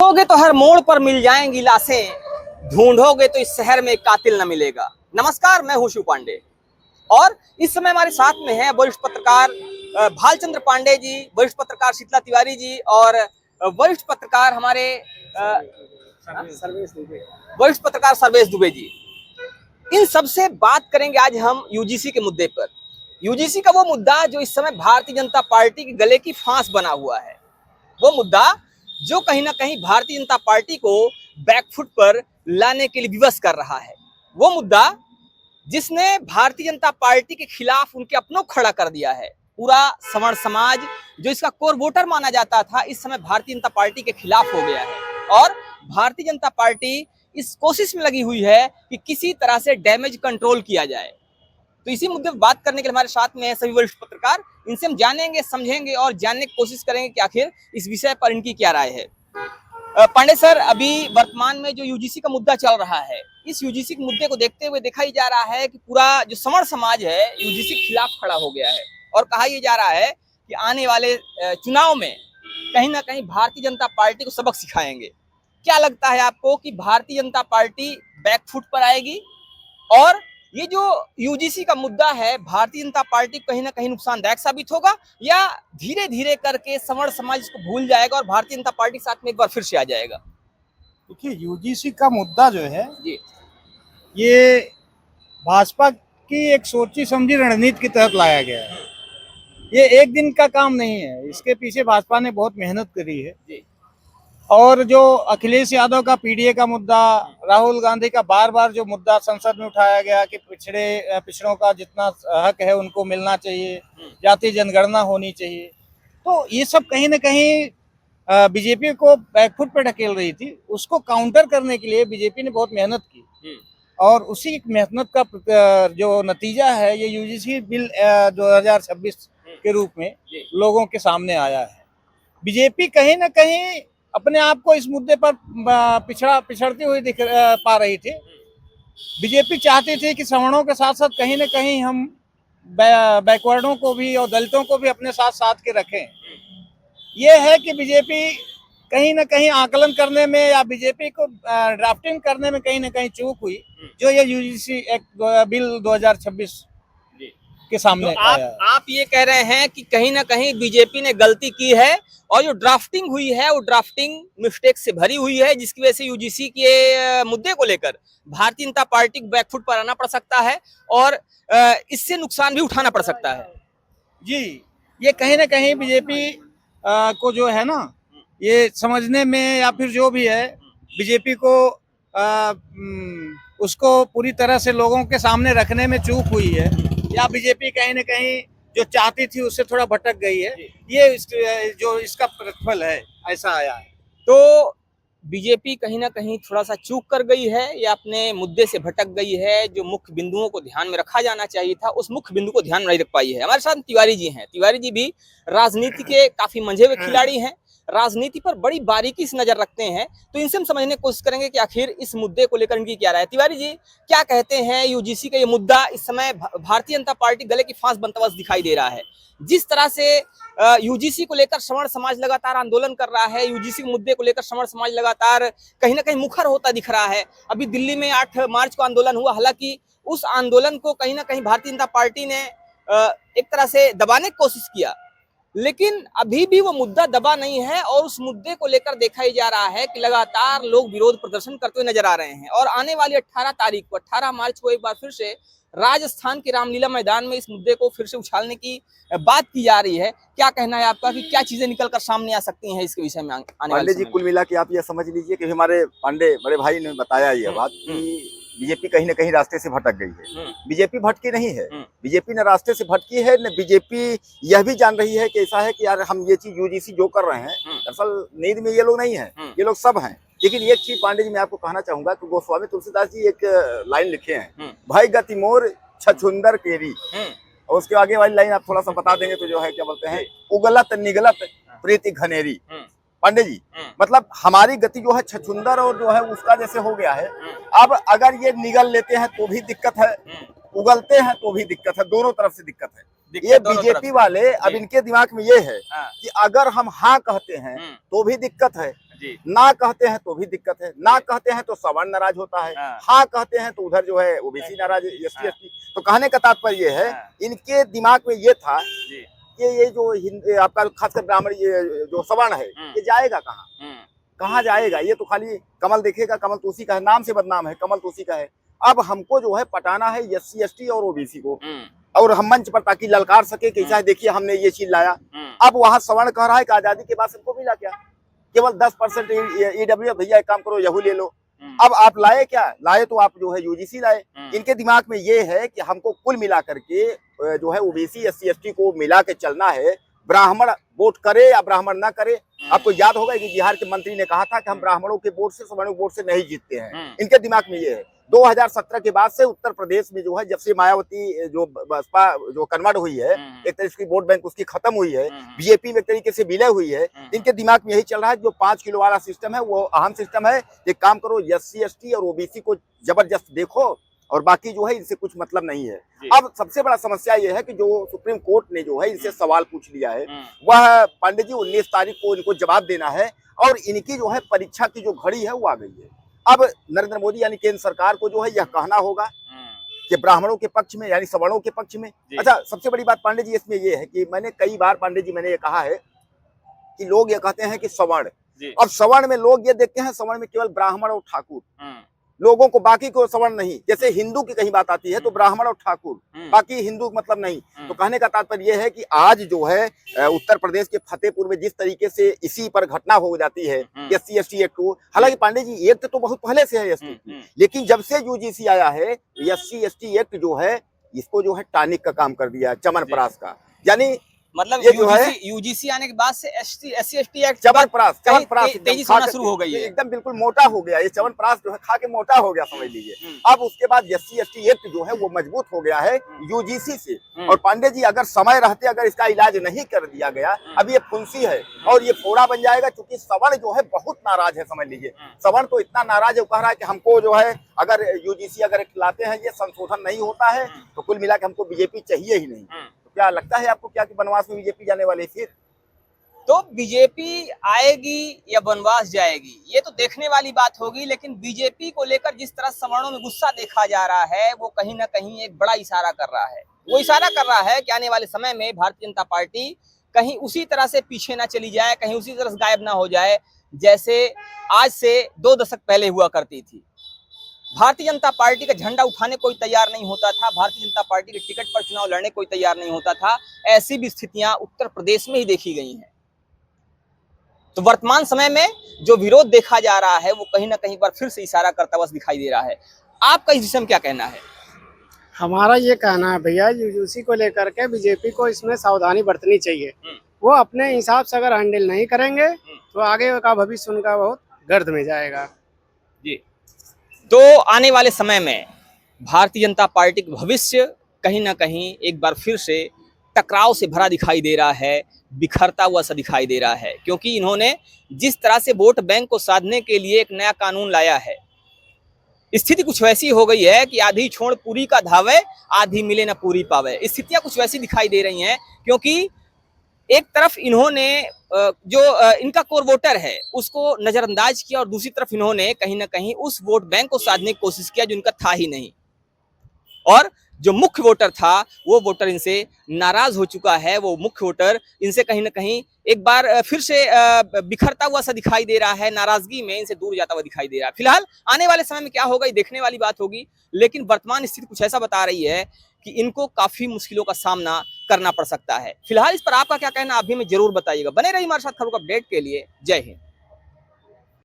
ढूंढोगे तो हर मोड़ पर मिल जाएंगी लाशें, ढूंढोगे तो इस शहर में कातिल न मिलेगा। नमस्कार, मैं हूं शिव पांडे और इस समय हमारे साथ में है वरिष्ठ पत्रकार भालचंद्र पांडे जी, वरिष्ठ पत्रकार शीतला तिवारी जी और वरिष्ठ पत्रकार हमारे वरिष्ठ पत्रकार सर्वेश दुबे जी। इन सबसे बात करेंगे आज हम यूजीसी के मुद्दे पर। यूजीसी का वो मुद्दा जो इस समय भारतीय जनता पार्टी के गले की फांस बना हुआ है, वो मुद्दा जो कहीं ना कहीं भारतीय जनता पार्टी को बैकफुट पर लाने के लिए विवश कर रहा है, वो मुद्दा जिसने भारतीय जनता पार्टी के खिलाफ उनके अपनों को खड़ा कर दिया है। पूरा सवर्ण समाज जो इसका कोर वोटर माना जाता था, इस समय भारतीय जनता पार्टी के खिलाफ हो गया है और भारतीय जनता पार्टी इस कोशिश में लगी हुई है कि किसी तरह से डैमेज कंट्रोल किया जाए। तो इसी मुद्दे पर बात करने के लिए हमारे साथ में है सभी वरिष्ठ पत्रकार। इनसे हम जानेंगे, समझेंगे और जानने की कोशिश करेंगे कि आखिर इस विषय पर इनकी क्या राय है। पांडे सर, अभी वर्तमान में जो यूजीसी का मुद्दा चल रहा है, इस यूजीसी के मुद्दे को देखते हुए देखा ही जा रहा है कि पूरा जो सवर्ण समाज है यूजीसी के खिलाफ खड़ा हो गया है और कहा यह जा रहा है कि आने वाले चुनाव में कहीं ना कहीं भारतीय जनता पार्टी को सबक सिखाएंगे। क्या लगता है आपको कि भारतीय जनता पार्टी बैकफुट पर आएगी और ये जो यूजीसी का मुद्दा है भारतीय जनता पार्टी कहीं ना कहीं नुकसानदायक साबित होगा, या धीरे धीरे करके सवर्ण समाज इसको भूल जाएगा और भारतीय जनता पार्टी साथ में एक बार फिर से आ जाएगा? देखिए, यूजीसी का मुद्दा जो है जी, ये भाजपा की एक सोची समझी रणनीति के तहत लाया गया है। ये एक दिन का काम नहीं है, इसके पीछे भाजपा ने बहुत मेहनत करी है। जी, और जो अखिलेश यादव का पीडीए का मुद्दा, राहुल गांधी का बार बार जो मुद्दा संसद में उठाया गया कि पिछड़ों का जितना हक है उनको मिलना चाहिए, जाति जनगणना होनी चाहिए, तो ये सब कहीं ना कहीं बीजेपी को बैकफुट पे ढकेल रही थी। उसको काउंटर करने के लिए बीजेपी ने बहुत मेहनत की और उसी मेहनत का जो नतीजा है ये यूजीसी बिल 2026 के रूप में लोगों के सामने आया है। बीजेपी कहीं ना कहीं अपने आप को इस मुद्दे पर पिछड़ती हुई दिख पा रही थी। बीजेपी चाहती थी कि सवर्णों के साथ साथ कहीं ना कहीं हम बैकवर्डों को भी और दलितों को भी अपने साथ साथ के रखें। ये है कि बीजेपी कहीं ना कहीं आकलन करने में या बीजेपी को ड्राफ्टिंग करने में कहीं ना कहीं चूक हुई, जो ये यूजीसी एक्ट बिल 2026 के सामने तो आप ये कह रहे हैं कि कहीं ना कहीं बीजेपी ने गलती की है और जो ड्राफ्टिंग हुई है वो ड्राफ्टिंग मिस्टेक से भरी हुई है, जिसकी वजह से यूजीसी के मुद्दे को लेकर भारतीय जनता पार्टी को बैकफुट पर आना पड़ सकता है और इससे नुकसान भी उठाना पड़ सकता है। जी, ये कहीं ना कहीं बीजेपी को जो है ना, ये समझने में या फिर जो भी है, बीजेपी को उसको पूरी तरह से लोगों के सामने रखने में चूक हुई है, या बीजेपी कहीं ना कहीं जो चाहती थी उससे थोड़ा भटक गई है। ये जो इसका प्रतिफल है, ऐसा आया है। तो बीजेपी कहीं ना कहीं थोड़ा सा चूक कर गई है या अपने मुद्दे से भटक गई है? जो मुख्य बिंदुओं को ध्यान में रखा जाना चाहिए था उस मुख्य बिंदु को ध्यान में नहीं रख पाई है। हमारे साथ तिवारी जी हैं। तिवारी जी भी राजनीति के काफी मंझे हुए खिलाड़ी हैं, राजनीति पर बड़ी बारीकी से नजर रखते हैं, तो इनसे हम समझने की कोशिश करेंगे कि आखिर इस मुद्दे को लेकर इनकी क्या राय है। तिवारी जी, क्या कहते हैं? यूजीसी का ये मुद्दा इस समय भारतीय जनता पार्टी गले की फांस बनता हुआ दिखाई दे रहा है। जिस तरह से यूजीसी को लेकर सवर्ण समाज लगातार आंदोलन कर रहा है, यूजीसी के मुद्दे को लेकर सवर्ण समाज लगातार कहीं ना कहीं मुखर होता दिख रहा है। अभी दिल्ली में 8 मार्च को आंदोलन हुआ, हालांकि उस आंदोलन को कहीं ना कहीं भारतीय जनता पार्टी ने एक तरह से दबाने की कोशिश किया, लेकिन अभी भी वो मुद्दा दबा नहीं है और उस मुद्दे को लेकर देखा ही जा रहा है कि लगातार लोग विरोध प्रदर्शन करते हुए नजर आ रहे हैं। और आने वाली 18 तारीख को, 18 मार्च को एक बार फिर से राजस्थान के रामलीला मैदान में इस मुद्दे को फिर से उछालने की बात की जा रही है। क्या कहना है आपका कि क्या चीजें निकलकर सामने आ सकती हैं इसके विषय में आने वाले जी? कुल मिला के आप ये समझ लीजिए कि हमारे पांडे बड़े भाई ने बताया ये बात कि बीजेपी कहीं ना कहीं रास्ते से भटक गई है। बीजेपी भटकी नहीं है, बीजेपी न रास्ते से भटकी है, न बीजेपी यह भी जान रही है कि ऐसा है कि यार हम ये चीज यूजीसी जो कर रहे हैं, दरअसल नींद में ये लोग नहीं है, ये लोग सब हैं। लेकिन एक चीज पांडे जी मैं आपको कहना चाहूंगा कि गोस्वामी तुलसीदास जी एक लाइन लिखे हैं, भाई गति मोर छछुंदर केरी, और उसके आगे वाली लाइन आप थोड़ा सा बता देंगे तो जो है क्या बोलते हैं, उगलत निगलत प्रीति घनेरी। पांडे जी, मतलब हमारी गति जो है छछुंदर और जो है उसका जैसे हो गया है। अब अगर ये निगल लेते हैं तो भी दिक्कत है, उगलते हैं तो भी दिक्कत है, दोनों तरफ से दिक्कत है। ये बीजेपी वाले अब इनके दिमाग में ये है कि अगर हम हाँ कहते हैं तो भी दिक्कत है, जी। ना कहते हैं तो भी दिक्कत है, ना कहते हैं तो सवर्ण नाराज होता है, हाँ। हाँ कहते हैं तो उधर जो है ओबीसी नाराज, एसटी हाँ। एसटी। तो कहने का तात्पर्य ये है, हाँ। इनके दिमाग में ये था जी। कि ये जो आपका खासकर ब्राह्मण, ये जो सवर्ण है, ये जाएगा कहाँ, कहाँ जाएगा, ये तो खाली कमल देखेगा, कमल तो उसी का है, नाम से बदनाम है, कमल तो उसी का है। अब हमको जो है पटाना है एससी एसटी और ओबीसी को, और हम मंच पर ताकि ललकार सके कि ऐसा देखिए हमने ये चीज लाया। अब वहां सवर्ण कह रहा है कि आजादी के बाद सबको मिला क्या, केवल 10% ईडब्ल्यू, भैया एक काम करो यहू ले लो। अब आप लाए क्या लाए, तो आप जो है यूजीसी लाए। इनके दिमाग में ये है कि हमको कुल मिला करके जो है ओबीसी एससी एसटी को मिला के चलना है, ब्राह्मण वोट करे या ब्राह्मण ना करे। आपको याद होगा कि बिहार के मंत्री ने कहा था कि हम ब्राह्मणों के वोट से, सवर्णों के वोट से नहीं जीतते हैं। इनके दिमाग में ये है। 2017 के बाद से उत्तर प्रदेश में जो है, जब से मायावती जो बसपा जो कन्वर्ट हुई है, एक तरीके की वोट बैंक उसकी खत्म हुई है, बीजेपी में एक तरीके से विलय हुई है, इनके दिमाग में यही चल रहा है। जो 5 किलो वाला सिस्टम है वो अहम सिस्टम है। एक काम करो, एससी एसटी और ओबीसी को जबरदस्त देखो, और बाकी जो है इनसे कुछ मतलब नहीं है। अब सबसे बड़ा समस्या ये है कि जो सुप्रीम कोर्ट ने जो है इनसे सवाल पूछ लिया है, वह पांडे जी 19 तारीख को इनको जवाब देना है, और इनकी जो है परीक्षा की जो घड़ी है वो आ गई है। अब नरेंद्र मोदी यानी केंद्र सरकार को जो है यह कहना होगा कि ब्राह्मणों के पक्ष में यानी सवर्णों के पक्ष में। अच्छा, सबसे बड़ी बात पांडे जी इसमें ये है कि मैंने कई बार पांडे जी मैंने ये कहा है कि लोग ये कहते हैं कि सवर्ण, अब सवर्ण में लोग ये देखते हैं सवर्ण में केवल ब्राह्मण और ठाकुर, लोगों को बाकी को सवर्ण नहीं। जैसे हिंदू की कहीं बात आती है तो ब्राह्मण और ठाकुर, बाकी हिंदू मतलब नहीं। तो कहने का तात्पर्य यह है कि आज जो है उत्तर प्रदेश के फतेहपुर में जिस तरीके से इसी पर घटना हो जाती है एससी एसटी एक्ट को, हालांकि पांडे जी एक्ट तो बहुत पहले से है एसटी की, लेकिन जब से यूजीसी आया है एससी एसटी एक्ट जो है इसको जो है टानिक का काम कर दिया है, चमनप्राश का। यानी मतलब ये जो है यूजीसी आने के बाद से एससी एसटी एक्ट चवनप्राश तेजी से होना शुरू हो गई है, एकदम बिल्कुल मोटा हो गया। ये चवनप्राश जो है खा के मोटा हो गया, समझ लीजिए। अब उसके बाद एससी एसटी एक्ट जो है वो मजबूत हो गया है यूजीसी से। और पांडे जी अगर समय रहते अगर इसका इलाज नहीं कर दिया गया, अब ये फुंसी है और ये फोड़ा बन जाएगा, क्योंकि सवर्ण जो है बहुत नाराज है, समझ लीजिए। सवर्ण तो इतना नाराज है, वो कह रहा है कि हमको जो है अगर यूजीसी अगर लाते हैं ये संशोधन नहीं होता है तो कुल मिला के हमको बीजेपी चाहिए ही नहीं। क्या लगता है आपको क्या कि वनवास में बीजेपी जाने वाली फिर? तो बीजेपी आएगी या वनवास जाएगी ये तो देखने वाली बात होगी, लेकिन बीजेपी को लेकर जिस तरह सवर्णों में गुस्सा देखा जा रहा है वो कहीं ना कहीं एक बड़ा इशारा कर रहा है। वो इशारा कर रहा है कि आने वाले समय में भारतीय जनता पार्टी कहीं उसी तरह से पीछे ना चली जाए, कहीं उसी तरह से गायब ना हो जाए जैसे आज से 2 दशक पहले हुआ करती थी। भारतीय जनता पार्टी का झंडा उठाने कोई तैयार नहीं होता था, भारतीय जनता पार्टी के टिकट पर चुनाव लड़ने कोई तैयार नहीं होता था। ऐसी भी स्थितियां उत्तर प्रदेश में ही देखी गई हैं। तो वर्तमान समय में जो विरोध देखा जा रहा है वो कहीं ना कहीं पर फिर से इशारा करता हुआ दिखाई दे रहा है। आपका इस विषय में क्या कहना है? हमारा ये कहना है भैया, यूजीसी को लेकर के बीजेपी को इसमें सावधानी बरतनी चाहिए। वो अपने हिसाब से अगर हैंडल नहीं करेंगे तो आगे का भविष्य उनका बहुत गर्द में जाएगा। जी, तो आने वाले समय में भारतीय जनता पार्टी का भविष्य कहीं ना कहीं एक बार फिर से टकराव से भरा दिखाई दे रहा है, बिखरता हुआ सा दिखाई दे रहा है, क्योंकि इन्होंने जिस तरह से वोट बैंक को साधने के लिए एक नया कानून लाया है, स्थिति कुछ वैसी हो गई है कि आधी छोड़ पूरी का धावे, आधी मिले ना पूरी पावे। स्थितियां कुछ वैसी दिखाई दे रही हैं, क्योंकि एक तरफ इन्होंने जो इनका कोर वोटर है उसको नजरअंदाज किया और दूसरी तरफ इन्होंने कहीं ना कहीं उस वोट बैंक को साधने की कोशिश किया जो इनका था ही नहीं, और जो मुख्य वोटर था वो वोटर इनसे नाराज हो चुका है। वो मुख्य वोटर इनसे कहीं ना कहीं एक बार फिर से बिखरता हुआ सा दिखाई दे रहा है, नाराजगी में इनसे दूर जाता हुआ दिखाई दे रहा है। फिलहाल आने वाले समय में क्या होगा ये देखने वाली बात होगी, लेकिन वर्तमान स्थिति कुछ ऐसा बता रही है कि इनको काफी मुश्किलों का सामना करना पड़ सकता है। फिलहाल इस पर आपका क्या कहना आप भी हमें जरूर बताइएगा। बने रहिए हमारे साथ खबरों का अपडेट के लिए। जय हिंद।